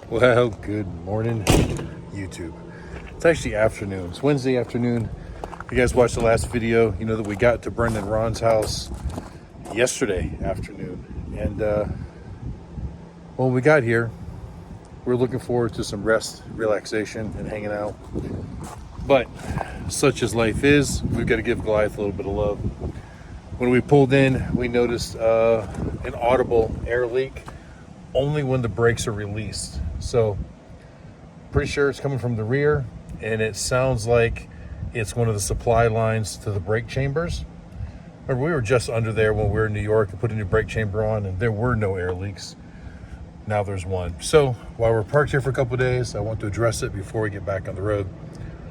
Well, good morning, YouTube. It's actually afternoon. It's Wednesday afternoon. If you guys watched the last video, you know that we got to Brendan Ron's house yesterday afternoon. And when we got here, we were looking forward to some rest, relaxation, and hanging out. But such as life is, we've got to give Goliath a little bit of love. When we pulled in, we noticed an audible air leak only when the brakes are released. So pretty sure it's coming from the rear, and it sounds like it's one of the supply lines to the brake chambers. Remember, we were just under there when we were in New York and put a new brake chamber on, and there were no air leaks. Now there's one. So while we're parked here for a couple of days, I want to address it before we get back on the road.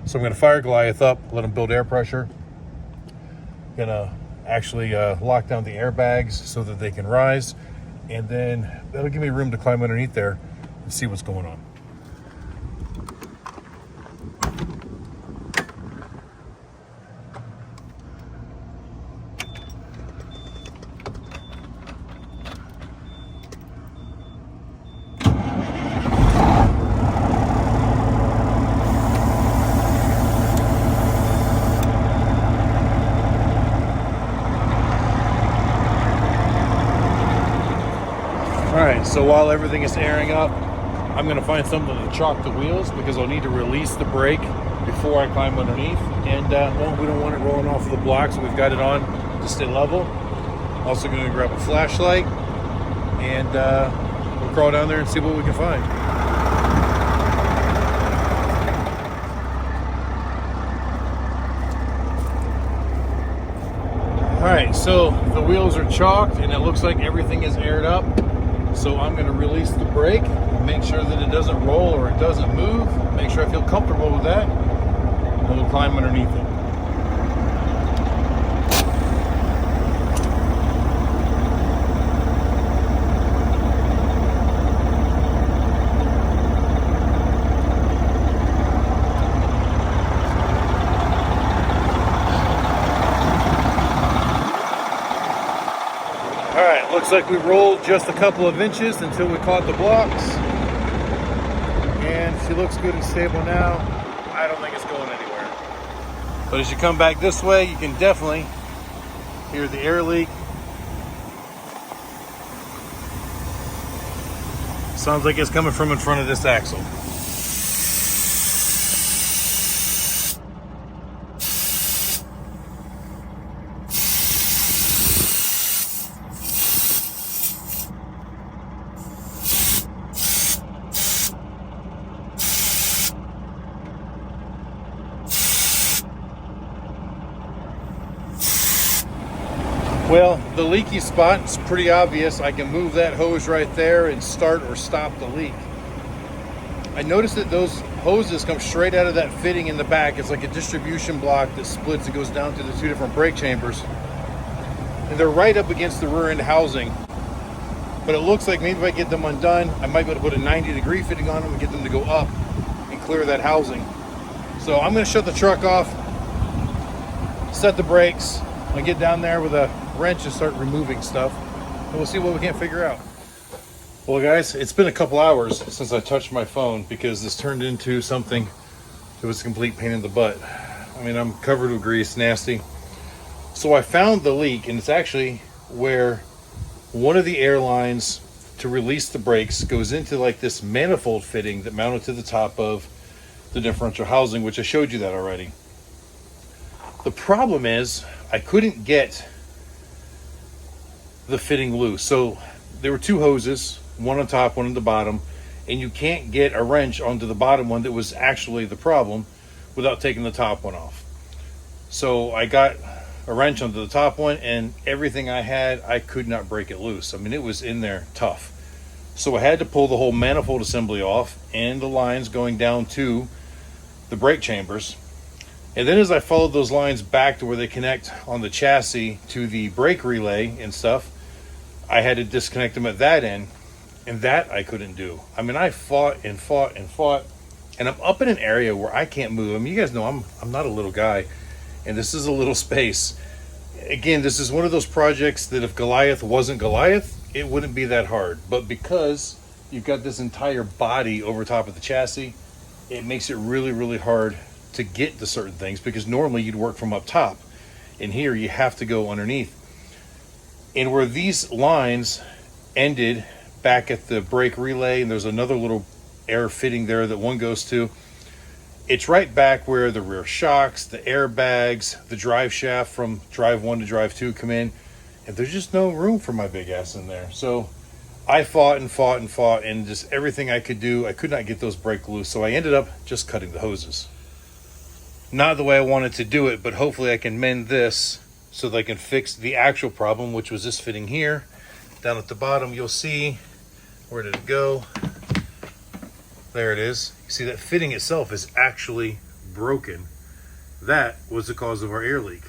So I'm going to fire Goliath up, let him build air pressure. Going to actually lock down the airbags so that they can rise, and then that'll give me room to climb underneath there and see what's going on. Alright, so while everything is airing up, I'm going to find something to chalk the wheels because I'll need to release the brake before I climb underneath. And well, we don't want it rolling off of the block, so we've got it on to stay level. Also going to grab a flashlight and we'll crawl down there and see what we can find. Alright, so the wheels are chalked and it looks like everything is aired up. So I'm going to release the brake, make sure that it doesn't roll or it doesn't move, make sure I feel comfortable with that, and we'll climb underneath it. Alright, looks like we rolled just a couple of inches until we caught the blocks. And she looks good and stable now. I don't think it's going anywhere. But as you come back this way, you can definitely hear the air leak. Sounds like it's coming from in front of this axle. Well, the leaky spot is pretty obvious. I can move that hose right there and start or stop the leak. I noticed that those hoses come straight out of that fitting in the back. It's like a distribution block that splits and goes down to the two different brake chambers. And they're right up against the rear end housing. But it looks like maybe if I get them undone, I might be able to put a 90-degree fitting on them and get them to go up and clear that housing. So I'm going to shut the truck off, set the brakes, and get down there with a wrench and start removing stuff, and we'll see what we can't figure out. Well guys, it's been a couple hours since I touched my phone because this turned into something that was a complete pain in the butt. I mean, I'm covered with grease, nasty. So I found the leak, and it's actually where one of the air lines to release the brakes goes into like this manifold fitting that mounted to the top of the differential housing, which I showed you that already. The problem is I couldn't get the fitting loose. So there were two hoses, one on top, one on the bottom, and you can't get a wrench onto the bottom one that was actually the problem without taking the top one off. So I got a wrench onto the top one, and everything I had, I could not break it loose. I mean, it was in there tough. So I had to pull the whole manifold assembly off and the lines going down to the brake chambers. And then as I followed those lines back to where they connect on the chassis to the brake relay and stuff, I had to disconnect them at that end, and that I couldn't do. I mean, I fought and fought and fought, and I'm up in an area where I can't move. I mean, you guys know I'm not a little guy, and this is a little space. Again, this is one of those projects that if Goliath wasn't Goliath, it wouldn't be that hard. But because you've got this entire body over top of the chassis, it makes it really, really hard to get to certain things, because normally you'd work from up top, and here you have to go underneath. And where these lines ended back at the brake relay, and there's another little air fitting there that one goes to, it's right back where the rear shocks, the airbags, the drive shaft from drive 1 to drive 2 come in, and there's just no room for my big ass in there. So I fought and fought and fought, and just everything I could do, I could not get those brake loose. So I ended up just cutting the hoses. Not the way I wanted to do it, but hopefully I can mend this so that I can fix the actual problem, which was this fitting here. Down at the bottom, you'll see, where did it go? There it is. You see that fitting itself is actually broken. That was the cause of our air leak.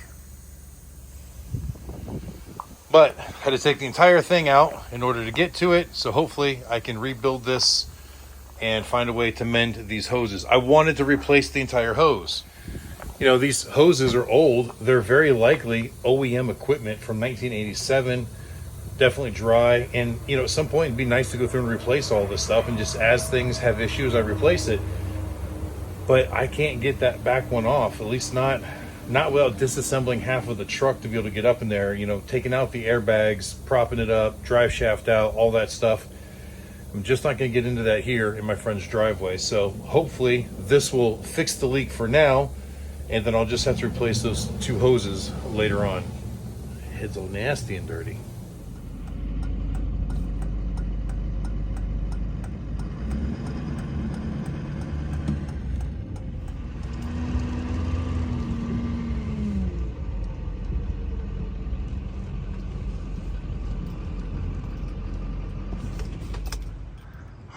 But I had to take the entire thing out in order to get to it. So hopefully I can rebuild this and find a way to mend these hoses. I wanted to replace the entire hose. You know, these hoses are old. They're very likely OEM equipment from 1987. Definitely dry, and you know, at some point it'd be nice to go through and replace all this stuff, and just as things have issues I replace it. But I can't get that back one off, at least not without disassembling half of the truck to be able to get up in there, you know, taking out the airbags, propping it up, drive shaft out, all that stuff. I'm just not going to get into that here in my friend's driveway. So hopefully this will fix the leak for now, and then I'll just have to replace those 2 hoses later on. Head's all nasty and dirty.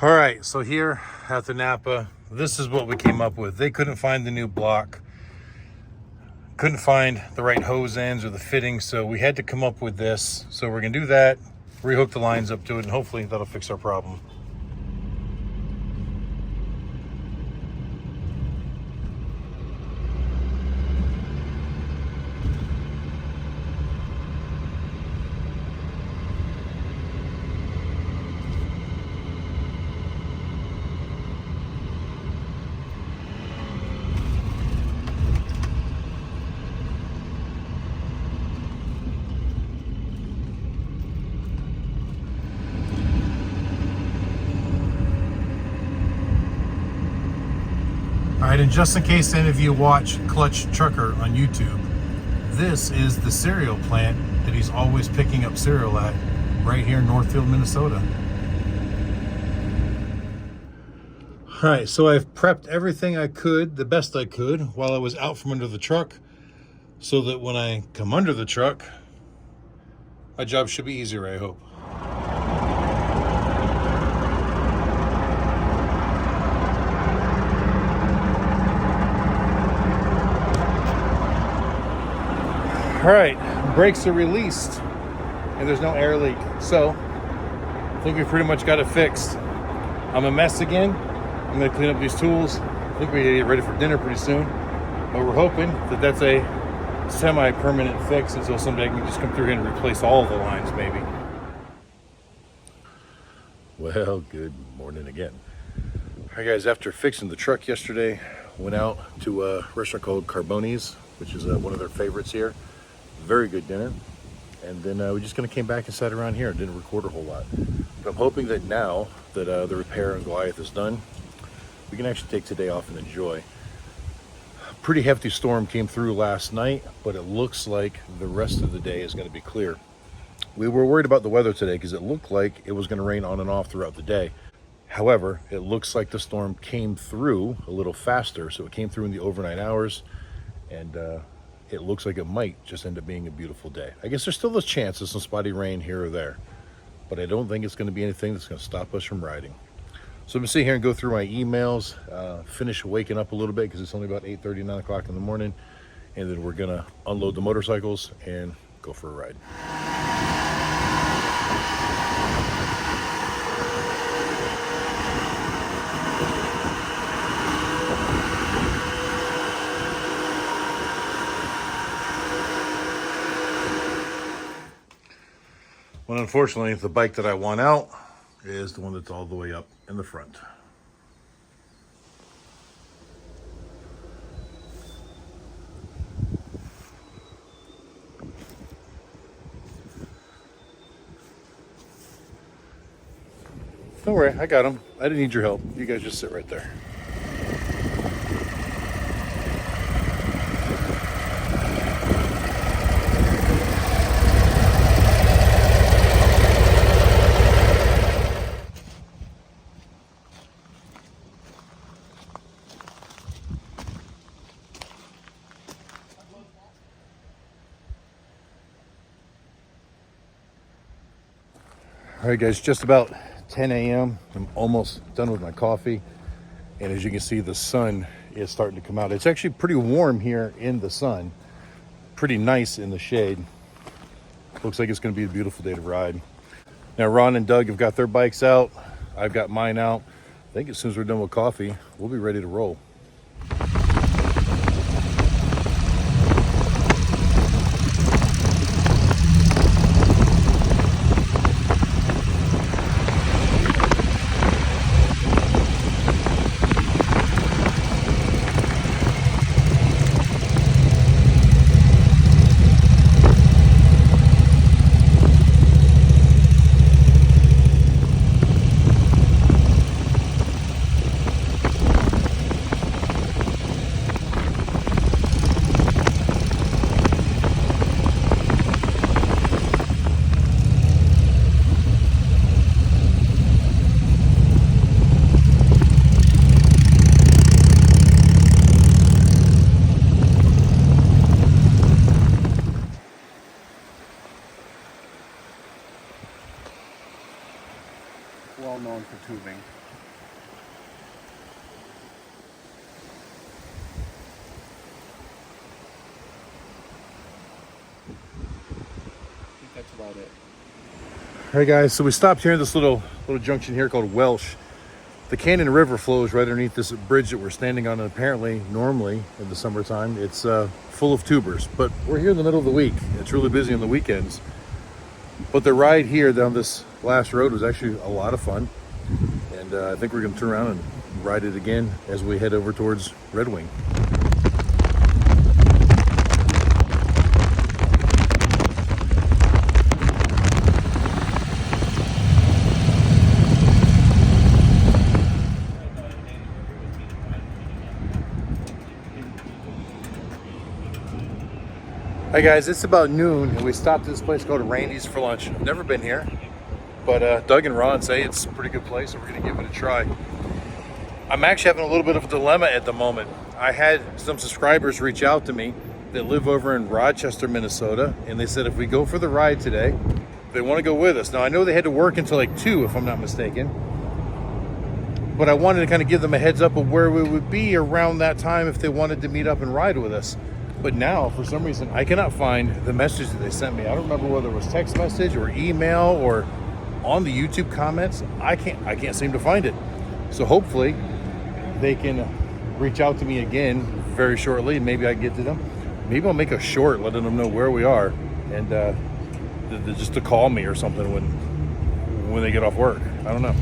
All right, so here at the Napa, this is what we came up with. They couldn't find the new block, couldn't find the right hose ends or the fittings, so we had to come up with this. So we're gonna do that, rehook the lines up to it, and hopefully that'll fix our problem. All right, and just in case any of you watch Clutch Trucker on YouTube, this is the cereal plant that he's always picking up cereal at, right here in Northfield, Minnesota. All right, so I've prepped everything I could, the best I could, while I was out from under the truck, so that when I come under the truck, my job should be easier, I hope. All right, brakes are released and there's no air leak. So I think we pretty much got it fixed. I'm a mess again. I'm gonna clean up these tools. I think we're gonna get ready for dinner pretty soon. But we're hoping that that's a semi-permanent fix until someday I can just come through here and replace all of the lines maybe. Well, good morning again. All right guys, after fixing the truck yesterday, went out to a restaurant called Carboni's, which is one of their favorites here. Very good dinner, and then we just kind of came back and sat around here and didn't record a whole lot. But I'm hoping that now that the repair on Goliath is done, we can actually take today off and enjoy. A pretty hefty storm came through last night, but it looks like the rest of the day is going to be clear. We were worried about the weather today because it looked like it was going to rain on and off throughout the day. However, it looks like the storm came through a little faster, so it came through in the overnight hours, and it looks like it might just end up being a beautiful day. I guess there's still a chance of some spotty rain here or there, but I don't think it's going to be anything that's going to stop us from riding. So I'm going to sit here and go through my emails, finish waking up a little bit because it's only about 8:30, 9 o'clock in the morning, and then we're going to unload the motorcycles and go for a ride. Well, unfortunately, the bike that I want out is the one that's all the way up in the front. Don't worry, I got him. I didn't need your help. You guys just sit right there. All right, guys, just about 10 a.m. I'm almost done with my coffee. And as you can see, the sun is starting to come out. It's actually pretty warm here in the sun. Pretty nice in the shade. Looks like it's going to be a beautiful day to ride. Now, Ron and Doug have got their bikes out. I've got mine out. I think as soon as we're done with coffee, we'll be ready to roll. Well known for tubing. I think that's about it. All right, guys, so we stopped here in this little junction here called Welsh. The Cannon River flows right underneath this bridge that we're standing on, and apparently, normally in the summertime, it's full of tubers. But we're here in the middle of the week. It's really busy on the weekends. But the ride here down this last road was actually a lot of fun. And I think we're going to turn around and ride it again as we head over towards Red Wing. Hi guys, it's about noon and we stopped at this place called Randy's for lunch. I've never been here, but Doug and Ron say it's a pretty good place, so we're gonna give it a try. I'm actually having a little bit of a dilemma at the moment. I had some subscribers reach out to me that live over in Rochester, Minnesota, and they said if we go for the ride today, they want to go with us. Now I know they had to work until like 2 if I'm not mistaken, but I wanted to kind of give them a heads up of where we would be around that time if they wanted to meet up and ride with us. But now, for some reason, I cannot find the message that they sent me. I don't remember whether it was text message or email or on the YouTube comments. I can't seem to find it. So hopefully they can reach out to me again very shortly, and maybe I can get to them. Maybe I'll make a short letting them know where we are, and just to call me or something when they get off work. I don't know.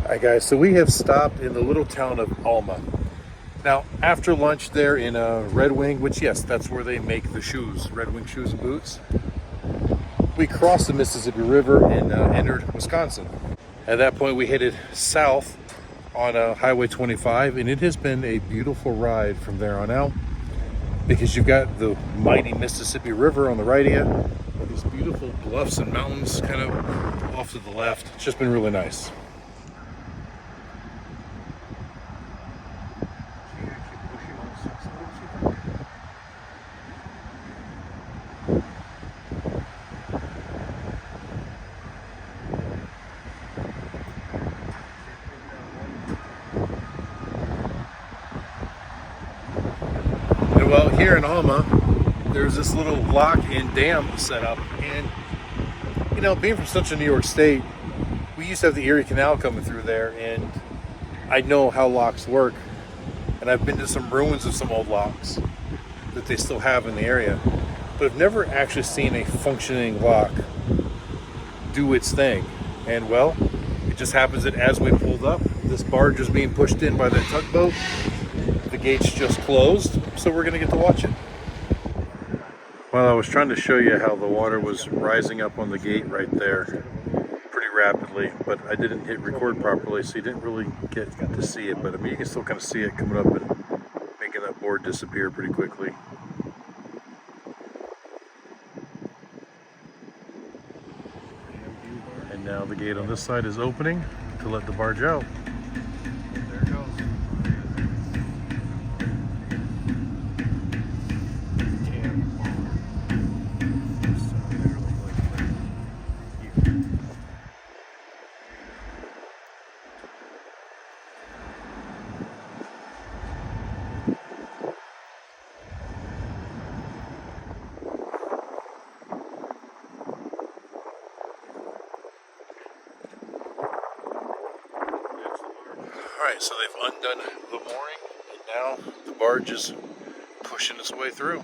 Alright guys, so we have stopped in the little town of Alma. Now, after lunch there in Red Wing, which yes, that's where they make the shoes, Red Wing shoes and boots, we crossed the Mississippi River and entered Wisconsin. At that point, we headed south on Highway 25, and it has been a beautiful ride from there on out because you've got the mighty Mississippi River on the right of you, these beautiful bluffs and mountains kind of off to the left. It's just been really nice. Well, here in Alma, there's this little lock and dam set up, and you know, being from Central New York State, we used to have the Erie Canal coming through there, and I know how locks work, and I've been to some ruins of some old locks that they still have in the area, but I've never actually seen a functioning lock do its thing. And well, it just happens that as we pulled up, this barge was being pushed in by that tugboat. The gates just closed, so we're gonna get to watch it. Well, I was trying to show you how the water was rising up on the gate right there pretty rapidly, but I didn't hit record properly, so you didn't really get to see it. But I mean, you can still kind of see it coming up and making that board disappear pretty quickly. And now the gate on this side is opening to let the barge out. There it goes. Alright, so they've undone the mooring, and now the barge is pushing its way through.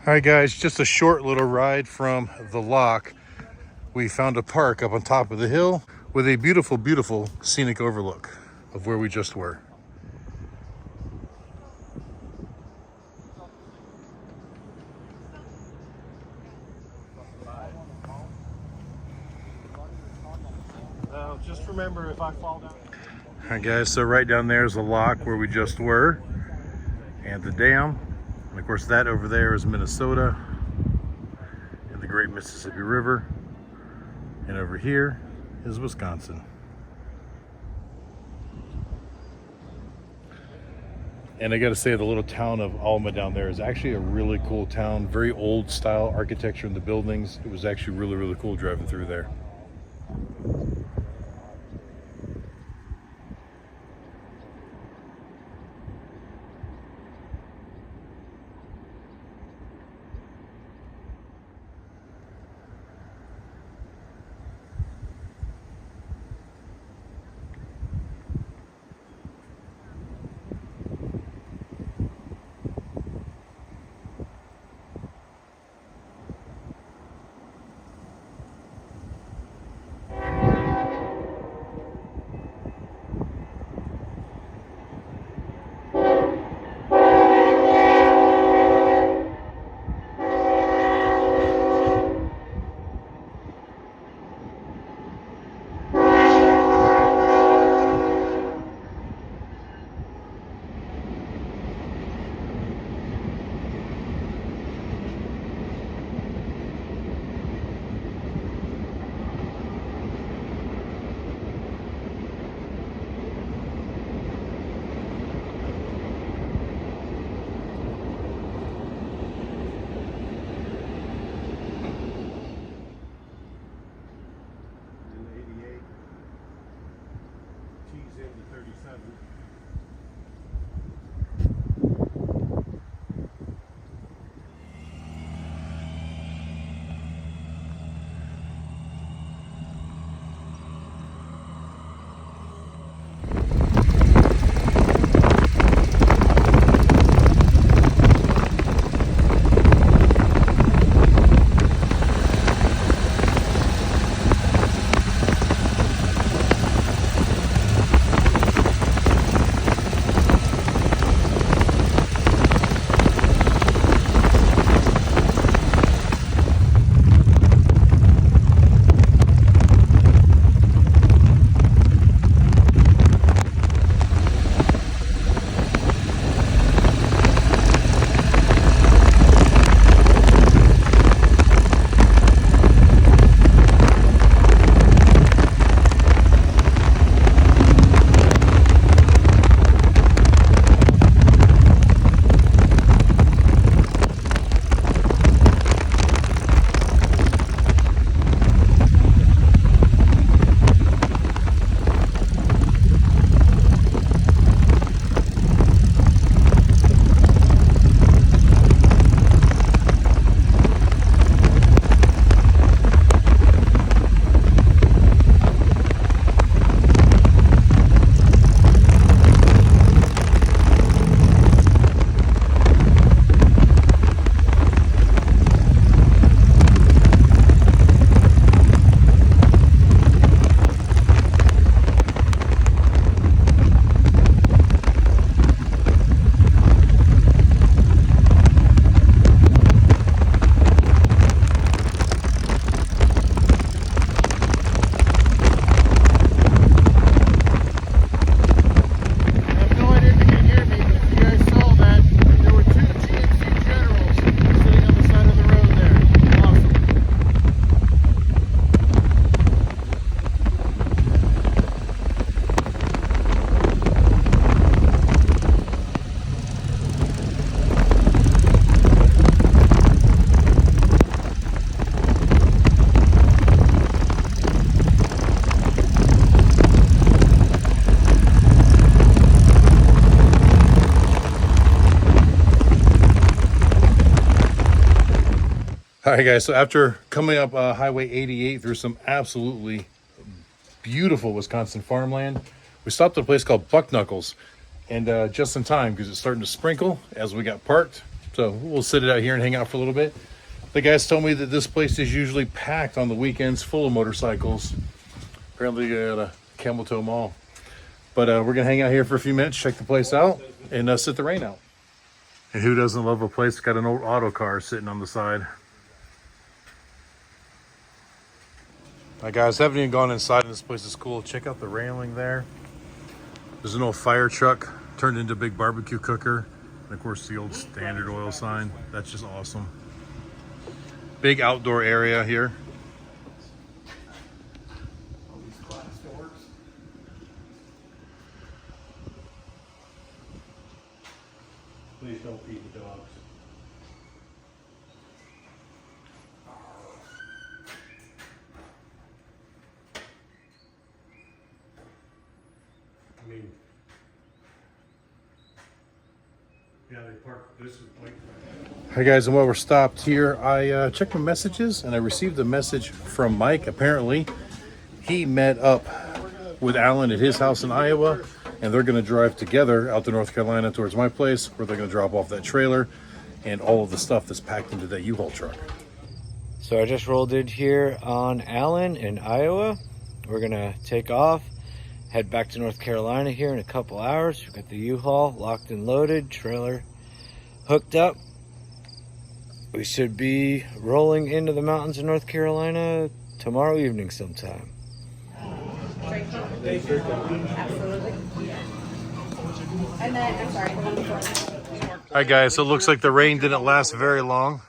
All right, guys, just a short little ride from the lock. We found a park up on top of the hill with a beautiful, beautiful scenic overlook of where we just were. Just remember, if I fall down. All right, guys, so right down there is the lock where we just were, and the dam. And of course, that over there is Minnesota and the Great Mississippi River. And over here is Wisconsin. And I gotta say, the little town of Alma down there is actually a really cool town. Very old style architecture in the buildings. It was actually really, really cool driving through there. All right, guys, so after coming up Highway 88 through some absolutely beautiful Wisconsin farmland, we stopped at a place called Buck Knuckles, and just in time because it's starting to sprinkle as we got parked. So we'll sit it out here and hang out for a little bit. The guys told me that this place is usually packed on the weekends, full of motorcycles. Apparently at a camel toe mall. But we're gonna hang out here for a few minutes, check the place out, and sit the rain out. And who doesn't love a place that's got an old auto car sitting on the side? All right, guys, haven't even gone inside, and this place is cool. Check out the railing there. There's an old fire truck turned into a big barbecue cooker. And of course, the old Standard Oil sign. That's just awesome. Big outdoor area here. Please don't feed the dogs. I mean, yeah, they parked this like. Hi guys, and while we're stopped here, I checked my messages and I received a message from Mike. Apparently, he met up with Alan at his house in Iowa, and they're going to drive together out to North Carolina towards my place, where they're going to drop off that trailer and all of the stuff that's packed into that U-Haul truck. So I just rolled in here on Allen in Iowa. We're going to take off, head back to North Carolina here in a couple hours. We've got the U-Haul locked and loaded, trailer hooked up. We should be rolling into the mountains of North Carolina tomorrow evening sometime. Absolutely. And then, I'm sorry, the one before. Hi guys, so it looks like the rain didn't last very long.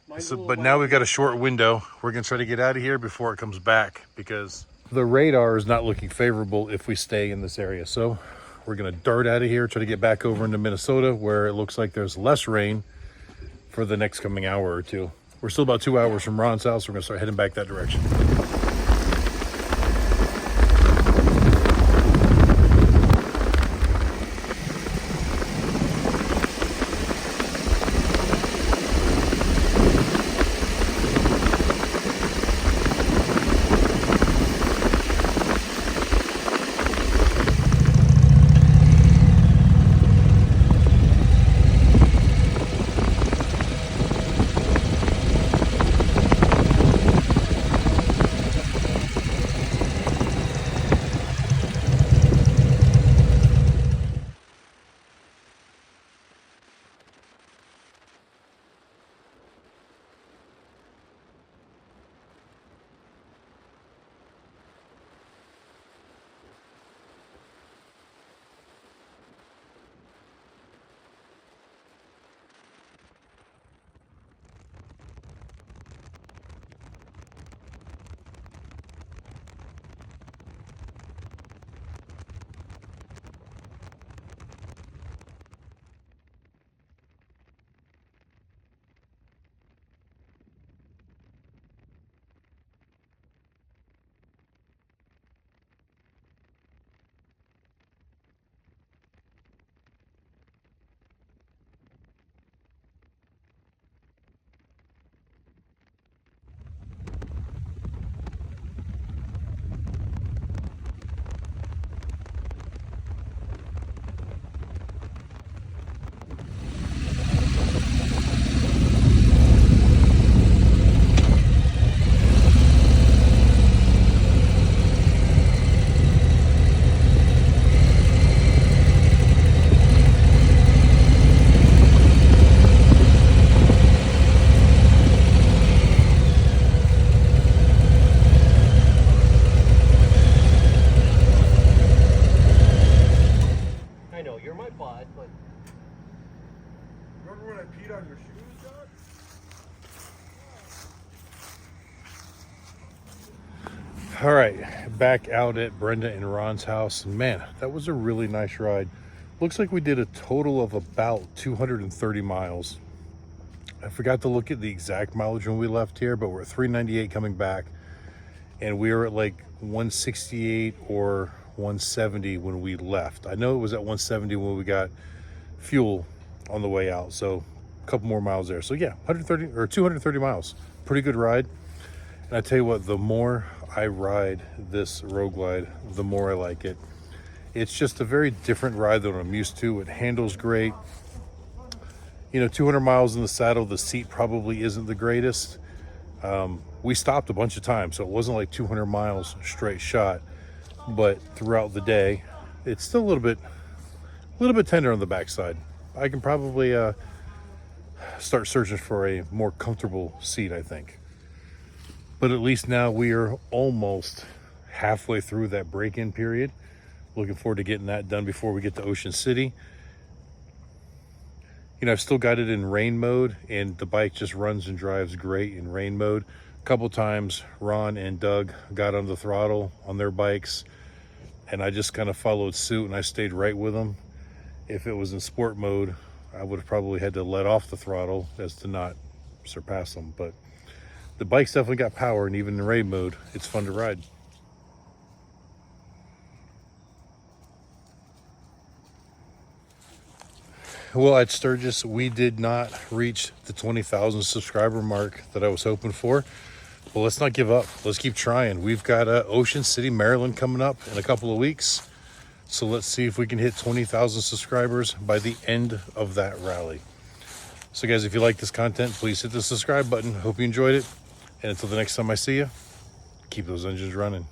But now we've got a short window. We're going to try to get out of here before it comes back, because the radar is not looking favorable if we stay in this area. So we're going to dart out of here, try to get back over into Minnesota, where it looks like there's less rain for the next coming hour or two. We're still about 2 hours from Ron's house. We're going to start heading back that direction. All right, back out at Brenda and Ron's house. Man, that was a really nice ride. Looks like we did a total of about 230 miles. I forgot to look at the exact mileage when we left here, but we're at 398 coming back, and we were at like 168 or 170 when we left. I know it was at 170 when we got fuel on the way out, so a couple more miles there. So yeah, 130 or 230 miles. Pretty good ride. And I tell you what, the more I ride this Road Glide, the more I like it. It's just a very different ride than I'm used to. It handles great. You know, 200 miles in the saddle, the seat probably isn't the greatest. We stopped a bunch of times, so it wasn't like 200 miles straight shot, but throughout the day, it's still a little bit tender on the backside. I can probably start searching for a more comfortable seat, I think. But at least now we are almost halfway through that break-in period. Looking forward to getting that done before we get to Ocean City. You know, I've still got it in rain mode, and the bike just runs and drives great in rain mode. A couple times Ron and Doug got on the throttle on their bikes, and I just kind of followed suit, and I stayed right with them. If it was in sport mode, I would have probably had to let off the throttle as to not surpass them. But the bike's definitely got power, and even in rain mode, it's fun to ride. Well, at Sturgis, we did not reach the 20,000 subscriber mark that I was hoping for. Well, let's not give up. Let's keep trying. We've got Ocean City, Maryland coming up in a couple of weeks. So let's see if we can hit 20,000 subscribers by the end of that rally. So guys, if you like this content, please hit the subscribe button. Hope you enjoyed it. And until the next time I see you, keep those engines running.